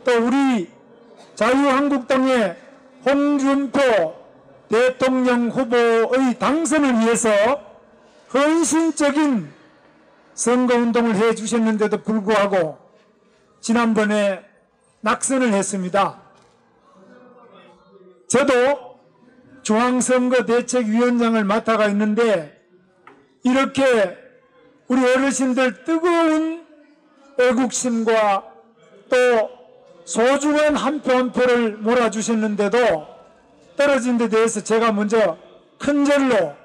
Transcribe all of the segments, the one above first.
또 우리 자유한국당의 홍준표 대통령 후보의 당선을 위해서 헌신적인 선거운동을 해주셨는데도 불구하고 지난번에 낙선을 했습니다. 저도 중앙선거대책위원장을 맡아가 있는데 이렇게 우리 어르신들 뜨거운 애국심과 또 소중한 한 표 한 표를 몰아주셨는데도 떨어진 데 대해서 제가 먼저 큰 절로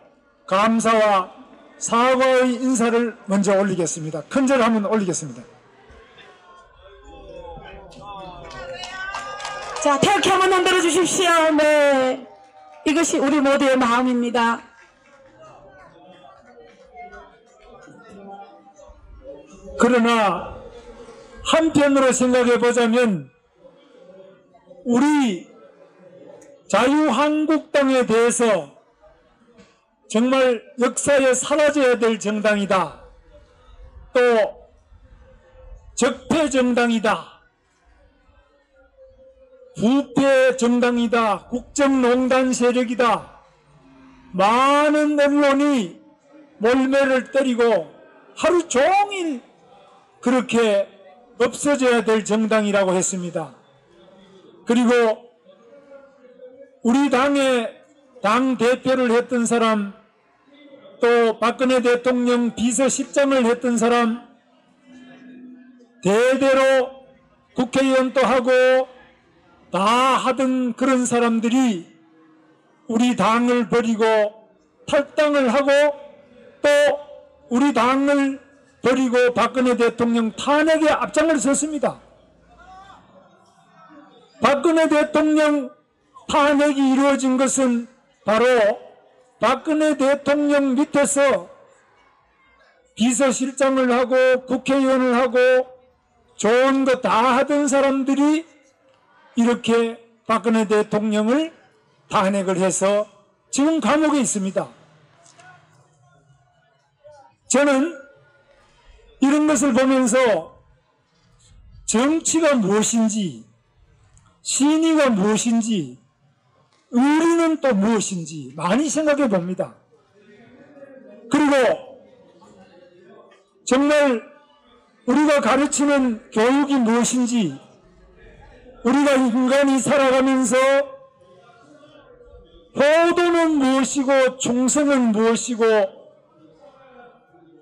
감사와 사과의 인사를 먼저 올리겠습니다. 큰 절 한번 올리겠습니다. 자, 태극기 한번 흔들어 주십시오. 네, 이것이 우리 모두의 마음입니다. 그러나 한편으로 생각해 보자면 우리 자유한국당에 대해서 정말 역사에 사라져야 될 정당이다. 또 적폐 정당이다. 부패 정당이다. 국정농단 세력이다. 많은 언론이 몰매를 때리고 하루 종일 그렇게 없어져야 될 정당이라고 했습니다. 그리고 우리 당의 당대표를 했던 사람, 또 박근혜 대통령 비서실장을 했던 사람, 대대로 국회의원도 하고 다 하던 그런 사람들이 우리 당을 버리고 탈당을 하고 또 우리 당을 버리고 박근혜 대통령 탄핵에 앞장을 섰습니다. 박근혜 대통령 탄핵이 이루어진 것은 바로 박근혜 대통령 밑에서 비서실장을 하고 국회의원을 하고 좋은 거 다 하던 사람들이 이렇게 박근혜 대통령을 탄핵을 해서 지금 감옥에 있습니다. 저는 이런 것을 보면서 정치가 무엇인지, 신의가 무엇인지, 의리는 또 무엇인지 많이 생각해 봅니다. 그리고 정말 우리가 가르치는 교육이 무엇인지, 우리가 인간이 살아가면서 호도는 무엇이고 충성은 무엇이고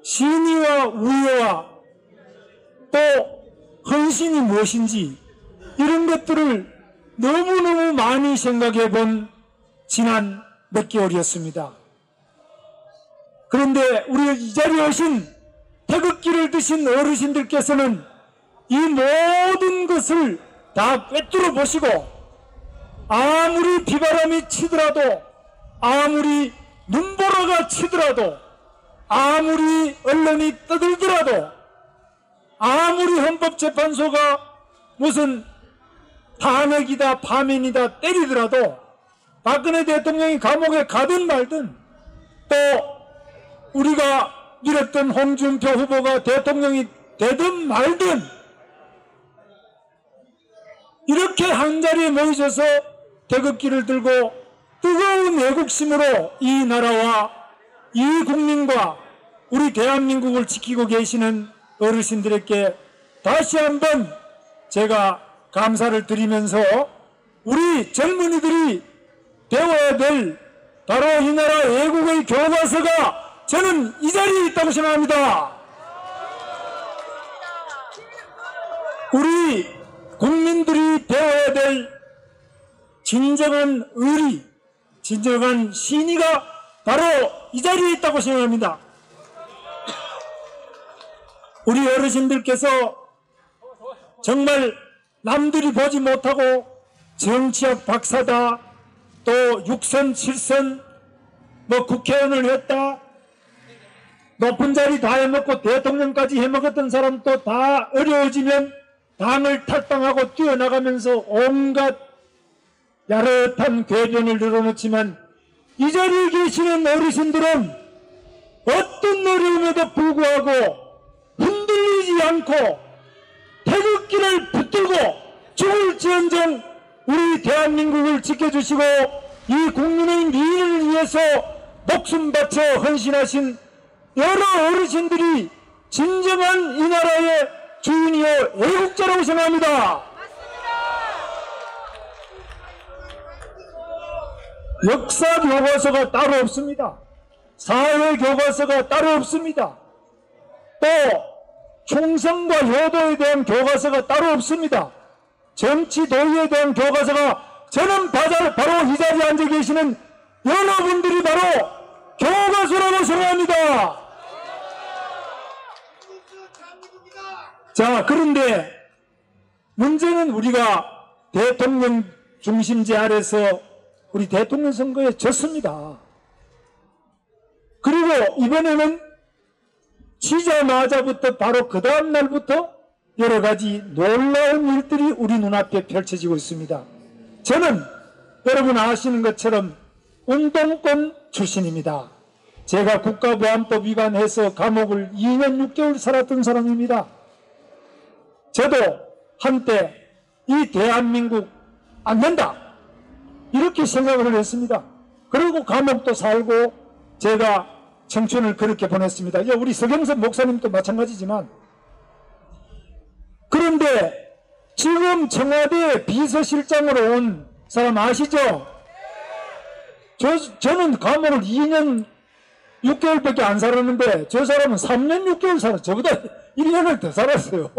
신의와 우애와 또 헌신이 무엇인지 이런 것들을 너무너무 많이 생각해 본 지난 몇 개월이었습니다. 그런데 우리 이 자리에 오신 태극기를 드신 어르신들께서는 이 모든 것을 다 꿰뚫어 보시고 아무리 비바람이 치더라도 아무리 눈보라가 치더라도 아무리 언론이 떠들더라도 아무리 헌법재판소가 무슨 탄핵이다 파면이다 때리더라도 박근혜 대통령이 감옥에 가든 말든 또 우리가 밀었던 홍준표 후보가 대통령이 되든 말든 이렇게 한자리에 모이셔서 태극기를 들고 뜨거운 애국심으로 이 나라와 이 국민과 우리 대한민국을 지키고 계시는 어르신들에게 다시 한번 제가 감사를 드리면서 우리 젊은이들이 배워야 될 바로 이 나라 애국의 교과서가 저는 이 자리에 있다고 생각합니다. 우리 국민들이 배워야 될 진정한 의리, 진정한 신의가 바로 이 자리에 있다고 생각합니다. 우리 어르신들께서 정말 남들이 보지 못하고 정치학 박사다, 또 6선 7선 뭐 국회의원을 했다, 높은 자리 다 해먹고 대통령까지 해먹었던 사람도 다 어려워지면 당을 탈당하고 뛰어나가면서 온갖 야릇한 궤변을 늘어놓지만 이 자리에 계시는 어르신들은 어떤 어려움에도 불구하고 흔들리지 않고 태극기를 붙들고 대한민국을 지켜주시고 이 국민의 미래를 위해서 목숨 바쳐 헌신하신 여러 어르신들이 진정한 이 나라의 주인이요 애국자라고 생각합니다. 역사 교과서가 따로 없습니다. 사회 교과서가 따로 없습니다. 또 충성과 효도에 대한 교과서가 따로 없습니다. 정치 도의에 대한 교과서가 저는 바로 이 자리에 앉아 계시는 여러분들이 바로 교과서라고 생각합니다. 자, 그런데 문제는 우리가 대통령 중심제 아래서 우리 대통령 선거에 졌습니다. 그리고 이번에는 지자마자부터 바로 그 다음 날부터 여러 가지 놀라운 일들이 우리 눈앞에 펼쳐지고 있습니다. 저는 여러분 아시는 것처럼 운동권 출신입니다. 제가 국가보안법 위반해서 감옥을 2년 6개월 살았던 사람입니다. 저도 한때 이 대한민국 안 된다 이렇게 생각을 했습니다. 그리고 감옥도 살고 제가 청춘을 그렇게 보냈습니다. 우리 서경석 목사님도 마찬가지지만, 그런데 지금 청와대 비서실장으로 온 사람 아시죠? 저는 감옥을 2년 6개월밖에 안 살았는데 저 사람은 3년 6개월 살았어요. 저보다 1년을 더 살았어요.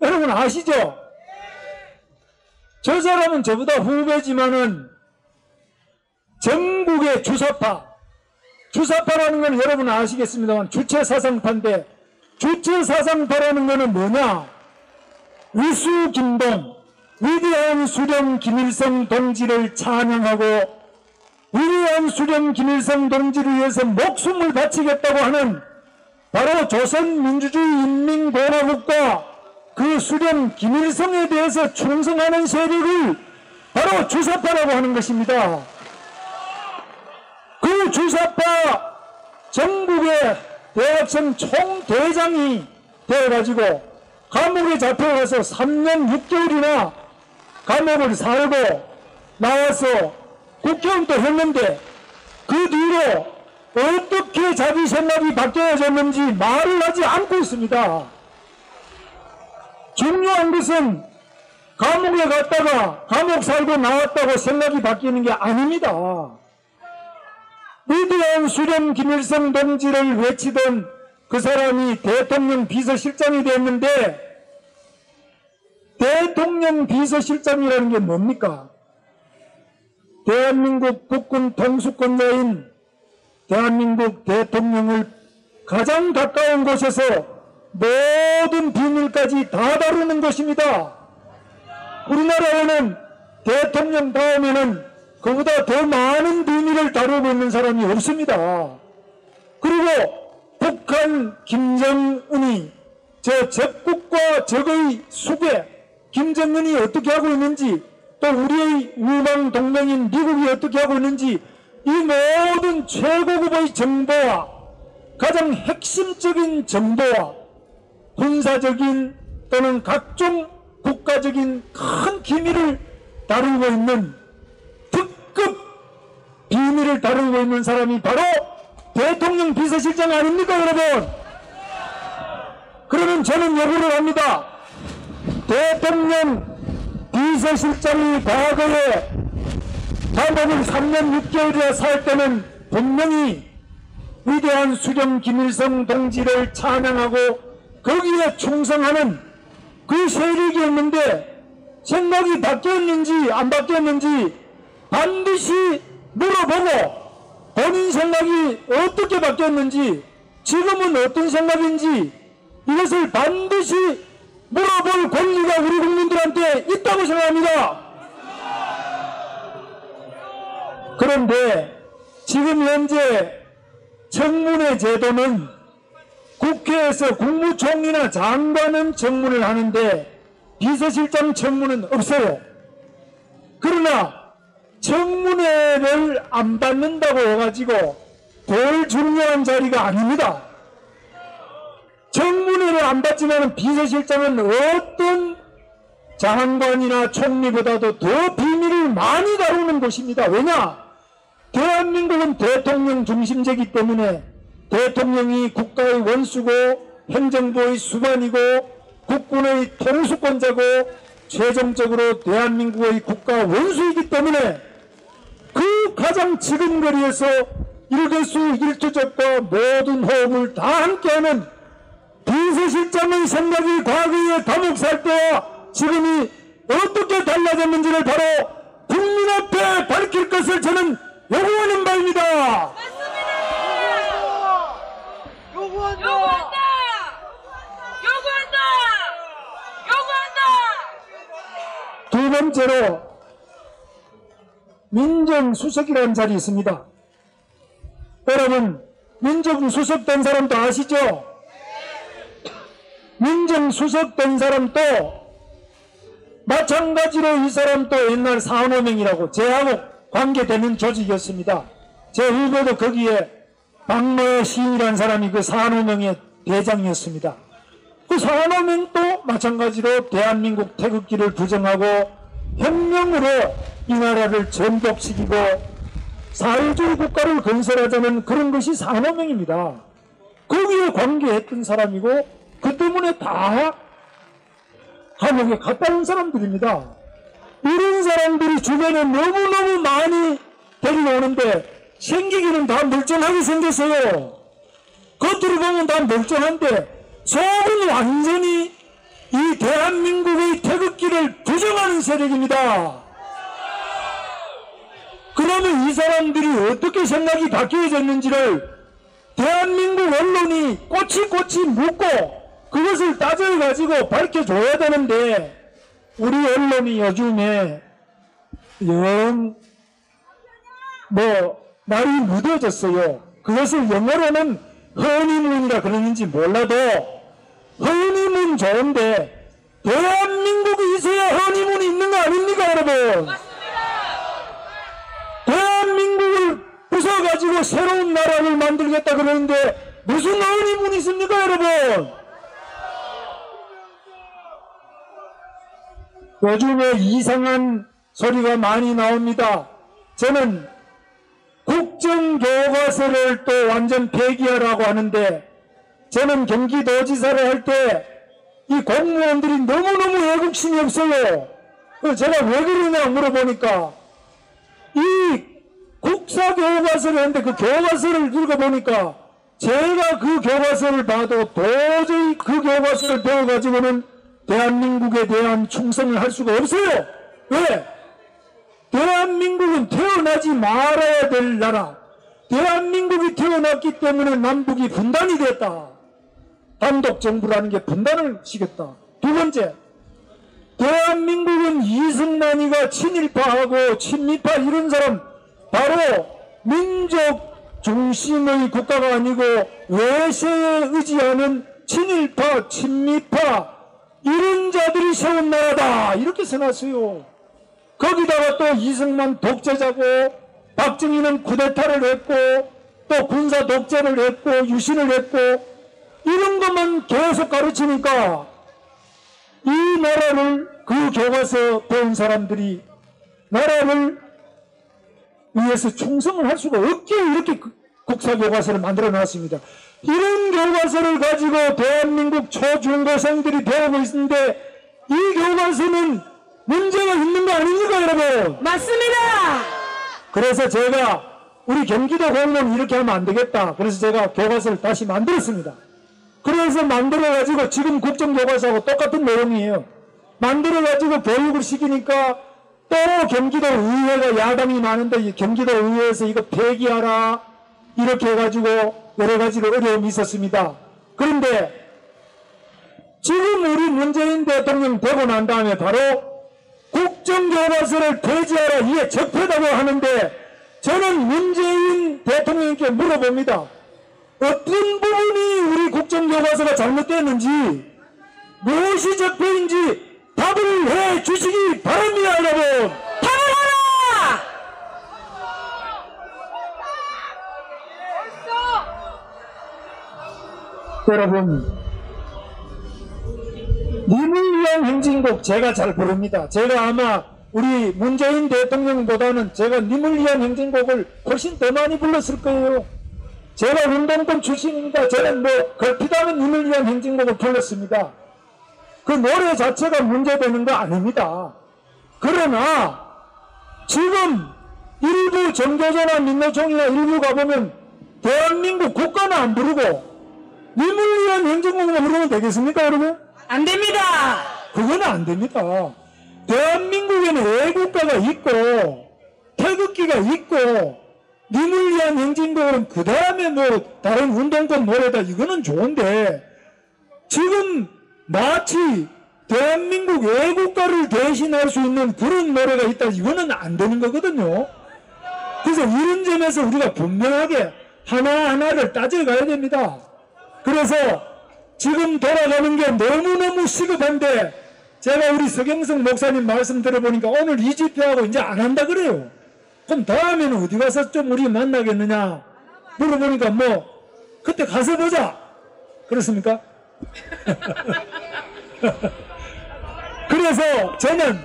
여러분 아시죠? 저 사람은 저보다 후배지만은 전국의 주사파라는 건 여러분 아시겠습니다만 주체사상파인데, 주체사상파라는 거는 뭐냐? 위수 김동, 위대한 수령 김일성 동지를 찬양하고 위대한 수령 김일성 동지를 위해서 목숨을 바치겠다고 하는 바로 조선민주주의인민공화국과 그 수령 김일성에 대해서 충성하는 세력을 바로 주사파라고 하는 것입니다. 그 주사파 전국의 대학생 총대장이 되어가지고 감옥에 잡혀가서 3년 6개월이나 감옥을 살고 나와서 국회의원도 했는데 그 뒤로 어떻게 자기 생각이 바뀌어졌는지 말을 하지 않고 있습니다. 중요한 것은 감옥에 갔다가 감옥 살고 나왔다고 생각이 바뀌는 게 아닙니다. 위대한 수령 김일성 동지를 외치던 그 사람이 대통령 비서실장이 됐는데, 대통령 비서실장이라는 게 뭡니까? 대한민국 국군 통수권자인 대한민국 대통령을 가장 가까운 곳에서 모든 비밀까지 다 다루는 것입니다. 우리나라에는 대통령 다음에는 그보다 더 많은 비밀을 다루고 있는 사람이 없습니다. 그리고 북한 김정은이 저 적국과 적의 수괴, 김정은이 어떻게 하고 있는지, 또 우리의 우방 동맹인 미국이 어떻게 하고 있는지, 이 모든 최고급의 정보와 가장 핵심적인 정보와 군사적인 또는 각종 국가적인 큰 기밀을 다루고 있는, 특급 비밀을 다루고 있는 사람이 바로 대통령 비서실장 아닙니까, 여러분? 그러면 저는 요구를 합니다. 대통령 비서실장이 과거에 감옥을 3년 6개월이나 살 때는 분명히 위대한 수령 김일성 동지를 찬양하고 거기에 충성하는 그 세력이었는데, 생각이 바뀌었는지 안 바뀌었는지 반드시 물어보고 본인 생각이 어떻게 바뀌었는지, 지금은 어떤 생각인지 이것을 반드시 물어볼 권리가 우리 국민들한테 있다고 생각합니다. 그런데 지금 현재 청문회 제도는 국회에서 국무총리나 장관은 청문을 하는데 비서실장 청문은 없어요. 그러나 청문회를 안 받는다고 해가지고 덜 중요한 자리가 아닙니다. 청문회를 안 받지만 비서실장은 어떤 장관이나 총리보다도 더 비밀을 많이 다루는 곳입니다. 왜냐? 대한민국은 대통령 중심제이기 때문에 대통령이 국가의 원수고 행정부의 수반이고 국군의 통수권자고 최종적으로 대한민국의 국가 원수이기 때문에 그 가장 지근거리에서 일거수일투족과 모든 호흡을 다 함께하는 비서실장의 생각이 과거의 감옥 살 때와 지금이 어떻게 달라졌는지를 바로 국민 앞에 밝힐 것을 저는 요구하는 바입니다. 요구한다! 요구한다! 요구한다! 요구한다! 두 번째로 민정수석이라는 자리 있습니다. 여러분, 민정수석 된 사람도 아시죠? 민정수석 된 사람도 마찬가지로 이 사람도 옛날 산호명이라고 제하고 관계되는 조직이었습니다. 제 후배도 거기에 박노해 시인이라는 사람이 그 산호명의 대장이었습니다. 그 산호명도 마찬가지로 대한민국 태극기를 부정하고 혁명으로 이 나라를 전복시키고 사회주의 국가를 건설하자는 그런 것이 산호명입니다. 거기에 관계했던 사람이고 그 때문에 다 감옥에 갔다 온 사람들입니다. 이런 사람들이 주변에 너무너무 많이 데리고 오는데 생기기는 다 멀쩡하게 생겼어요. 겉으로 보면 다 멀쩡한데 속은 완전히 이 대한민국의 태극기를 부정하는 세력입니다. 그러면 이 사람들이 어떻게 생각이 바뀌어졌는지를 대한민국 언론이 꼬치꼬치 묻고 그것을 따져가지고 밝혀줘야 되는데 우리 언론이 요즘에 영 말이 무뎌졌어요. 그것을 영어로는 허니문이라 그러는지 몰라도 허니문 좋은데 대한민국에 있어야 허니문이 있는 거 아닙니까 여러분? 대한민국을 부숴가지고 새로운 나라를 만들겠다 그러는데 무슨 허니문이 있습니까 여러분? 요즘에 이상한 소리가 많이 나옵니다. 저는 국정교과서를 또 완전 폐기하라고 하는데 저는 경기도지사를 할 때 이 공무원들이 너무너무 애국심이 없어요. 그래서 제가 왜 그러냐 물어보니까 이 국사교과서를 했는데 그 교과서를 읽어보니까 제가 그 교과서를 봐도 도저히 그 교과서를 배워가지고는 대한민국에 대한 충성을 할 수가 없어요. 왜? 대한민국은 태어나지 말아야 될 나라. 대한민국이 태어났기 때문에 남북이 분단이 됐다. 단독정부라는 게 분단을 시켰다. 두 번째, 대한민국은 이승만이가 친일파하고 친미파 이런 사람 바로 민족 중심의 국가가 아니고 외세에 의지하는 친일파, 친미파 이런 자들이 세운 나라다 이렇게 써놨어요. 거기다가 또 이승만 독재자고 박정희는 쿠데타를 했고 또 군사 독재를 했고 유신을 했고 이런 것만 계속 가르치니까 이 나라를 그 교과서 배운 사람들이 나라를 위해서 충성을 할 수가 없기에 이렇게 국사교과서를 만들어 놨습니다. 이런 교과서를 가지고 대한민국 초중고생들이 배우고 있는데 이 교과서는 문제가 있는 거 아닙니까 여러분? 맞습니다. 그래서 제가 우리 경기도 공무원 이렇게 하면 안 되겠다. 그래서 제가 교과서를 다시 만들었습니다. 그래서 만들어가지고 지금 국정교과서하고 똑같은 내용이에요. 만들어가지고 교육을 시키니까 또 경기도 의회가 야당이 많은데 경기도 의회에서 이거 폐기하라 이렇게 해가지고 여러 가지로 어려움이 있었습니다. 그런데 지금 우리 문재인 대통령 되고 난 다음에 바로 국정교과서를 폐지하라 이게 적폐다고 하는데 저는 문재인 대통령께 물어봅니다. 어떤 부분이 우리 국정교과서가 잘못됐는지 무엇이 적폐인지 답을 해 주시기 바랍니다 여러분. 답을 하라. 여러분 님을 위한 행진곡 제가 잘 부릅니다. 제가 아마 우리 문재인 대통령보다는 제가 님을 위한 행진곡을 훨씬 더 많이 불렀을 거예요. 제가 운동권 출신입니다. 저는 뭐 걸핏하면 님을 위한 행진곡을 불렀습니다. 그 노래 자체가 문제되는 거 아닙니다. 그러나 지금 일부 정교조나 민노총이나 일부 가보면 대한민국 국가는 안 부르고 님을 위한 행진곡만 부르면 되겠습니까, 여러분? 안 됩니다. 그건 안 됩니다. 대한민국에는 애국가가 있고 태극기가 있고 님을 위한 행진곡은 그 다음에 뭐 다른 운동권 노래다 이거는 좋은데 지금 마치 대한민국 애국가를 대신할 수 있는 그런 노래가 있다 이거는 안 되는 거거든요. 그래서 이런 점에서 우리가 분명하게 하나하나를 따져가야 됩니다. 그래서 지금 돌아가는 게 너무너무 시급한데 제가 우리 서경석 목사님 말씀 들어보니까 오늘 이 집회하고 이제 안 한다 그래요. 그럼 다음에는 어디 가서 좀 우리 만나겠느냐 물어보니까 뭐 그때 가서 보자 그렇습니까? 그래서 저는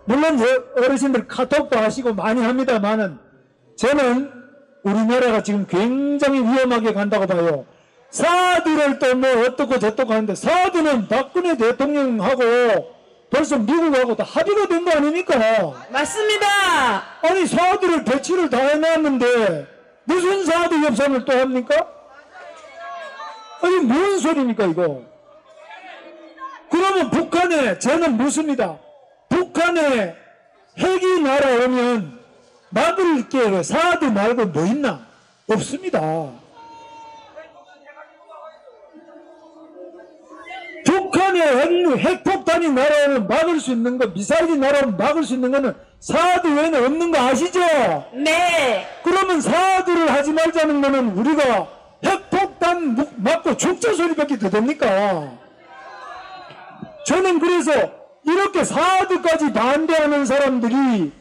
물론 어르신들 카톡도 하시고 많이 합니다만은 저는 우리나라가 지금 굉장히 위험하게 간다고 봐요. 사드를 또 뭐 어떻고 저떻고 하는데 사드는 박근혜 대통령하고 벌써 미국하고 다 합의가 된 거 아닙니까? 맞습니다. 아니 사드를 배치를 다 해놨는데 무슨 사드 협상을 또 합니까? 아니 뭔 소리입니까 이거? 그러면 북한에 저는 묻습니다. 북한에 핵이 날아오면 막을 게 사드 말고 뭐 있나? 없습니다. 북한에 핵폭탄이 날아오면 막을 수 있는 거, 미사일이 날아오면 막을 수 있는 거는 사드 외에는 없는 거 아시죠? 네. 그러면 사드를 하지 말자는 거는 우리가 핵폭탄 맞고 죽자 소리밖에 더 됩니까? 저는 그래서 이렇게 사드까지 반대하는 사람들이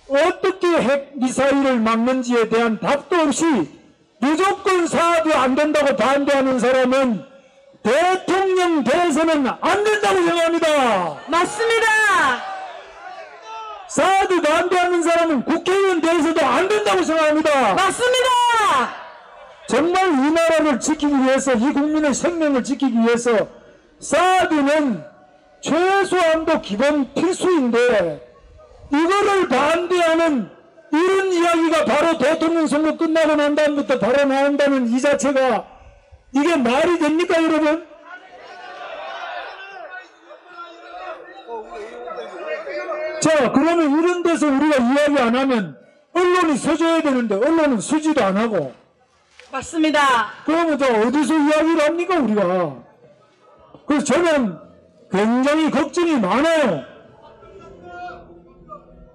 어떻게 핵 미사일을 막는지에 대한 답도 없이 무조건 사드 안 된다고 반대하는 사람은 대통령 대선은 안 된다고 생각합니다. 맞습니다. 사드 반대하는 사람은 국회의원 대선도 안 된다고 생각합니다. 맞습니다. 정말 이 나라를 지키기 위해서 이 국민의 생명을 지키기 위해서 사드는 최소한도 기본 필수인데 이거를 반대하는 이런 이야기가 바로 대통령 선거 끝나고 난 다음부터 바로 나온다는 이 자체가 이게 말이 됩니까 여러분? 자 그러면 이런 데서 우리가 이야기 안 하면 언론이 서줘야 되는데 언론은 서지도 안 하고 맞습니다. 그러면 저 어디서 이야기를 합니까 우리가? 그래서 저는 굉장히 걱정이 많아요.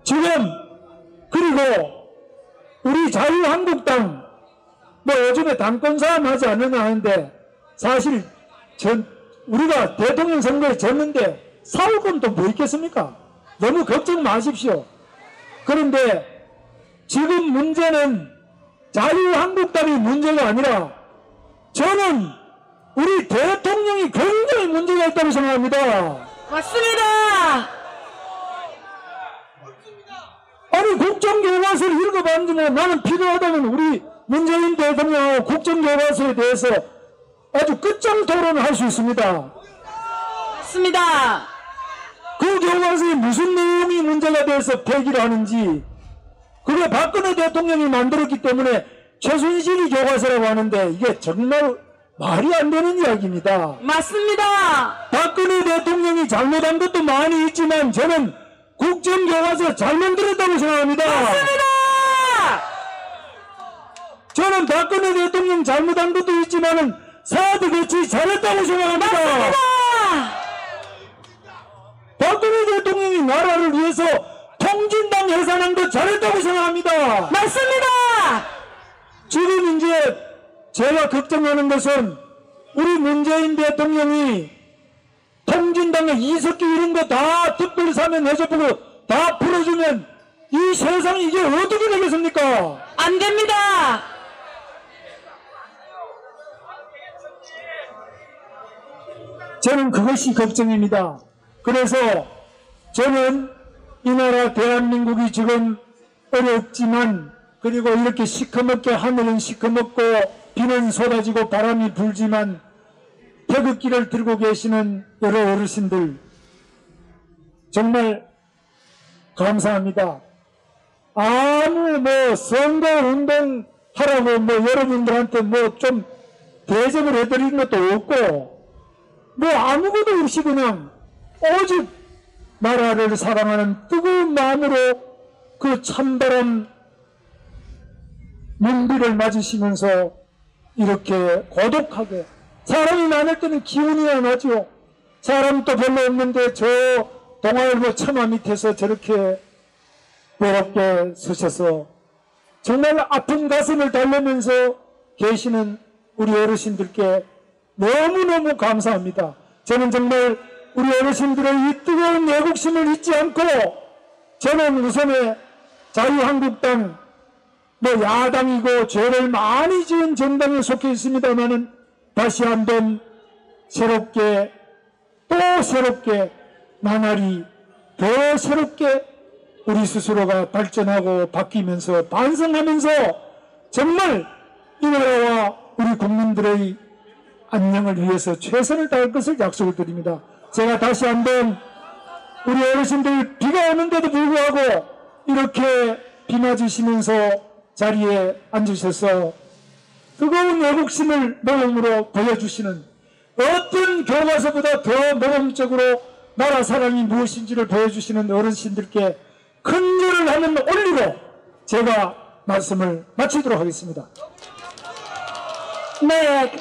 지금 그리고 우리 자유한국당 뭐 요즘에 당권 싸움 하지 않느냐 하는데 사실 우리가 대통령 선거에 졌는데 싸울 건 또 뭐 있겠습니까? 너무 걱정 마십시오. 그런데 지금 문제는 자유한국당이 문제가 아니라 저는 우리 대통령이 굉장히 문제가 있다고 생각합니다. 맞습니다. 아니 국정교과서를 읽어봤는데 뭐 나는 필요하다면 우리 문재인 대통령하고 국정교과서에 대해서 아주 끝장 토론을 할 수 있습니다. 맞습니다. 그 교과서에 무슨 내용이 문제가 돼서 폐기를 하는지 그게 박근혜 대통령이 만들었기 때문에 최순실이 교과서라고 하는데 이게 정말 말이 안 되는 이야기입니다. 맞습니다. 박근혜 대통령이 잘못한 것도 많이 있지만 저는 국정교과서 잘 만들었다고 생각합니다. 맞습니다. 저는 박근혜 대통령 잘못한 것도 있지만은 사드 배치 잘했다고 생각합니다. 맞습니다. 박근혜 대통령이 나라를 위해서 통진당 해산한 것 잘했다고 생각합니다. 맞습니다. 지금 이제 제가 걱정하는 것은 우리 문재인 대통령이 통진당의 이석기 이런 거 다 특별사면 해줘보고 다 풀어주면 이 세상이 이게 어떻게 되겠습니까? 안 됩니다. 저는 그것이 걱정입니다. 그래서 저는 이 나라 대한민국이 지금 어렵지만, 그리고 이렇게 시커멓게 하늘은 시커멓고 비는 쏟아지고 바람이 불지만 태극기를 들고 계시는 여러 어르신들 정말 감사합니다. 아무 선거운동 하라고 여러분들한테 좀 대접을 해드리는 것도 없고 아무것도 없이 그냥 오직 나라를 사랑하는 뜨거운 마음으로 그 찬바람 눈비를 맞으시면서 이렇게 고독하게, 사람이 많을 때는 기운이 안 나죠. 사람도 별로 없는데 저 동아일보 처마 밑에서 저렇게 외롭게 서셔서 정말 아픈 가슴을 달래면서 계시는 우리 어르신들께 너무너무 감사합니다. 저는 정말 우리 어르신들의 이 뜨거운 애국심을 잊지 않고, 저는 우선에 자유한국당 야당이고 죄를 많이 지은 정당에 속해 있습니다만은 다시 한번 새롭게, 또 새롭게, 나날이 더 새롭게 우리 스스로가 발전하고 바뀌면서 반성하면서 정말 이 나라와 우리 국민들의 안녕을 위해서 최선을 다할 것을 약속을 드립니다. 제가 다시 한번 우리 어르신들 비가 오는데도 불구하고 이렇게 비 맞으시면서 자리에 앉으셔서 뜨거운 애국심을 모범으로 보여주시는, 어떤 교과서보다 더 모범적으로 나라 사랑이 무엇인지를 보여주시는 어르신들께 큰절을 하는 올리로 제가 말씀을 마치도록 하겠습니다. 네.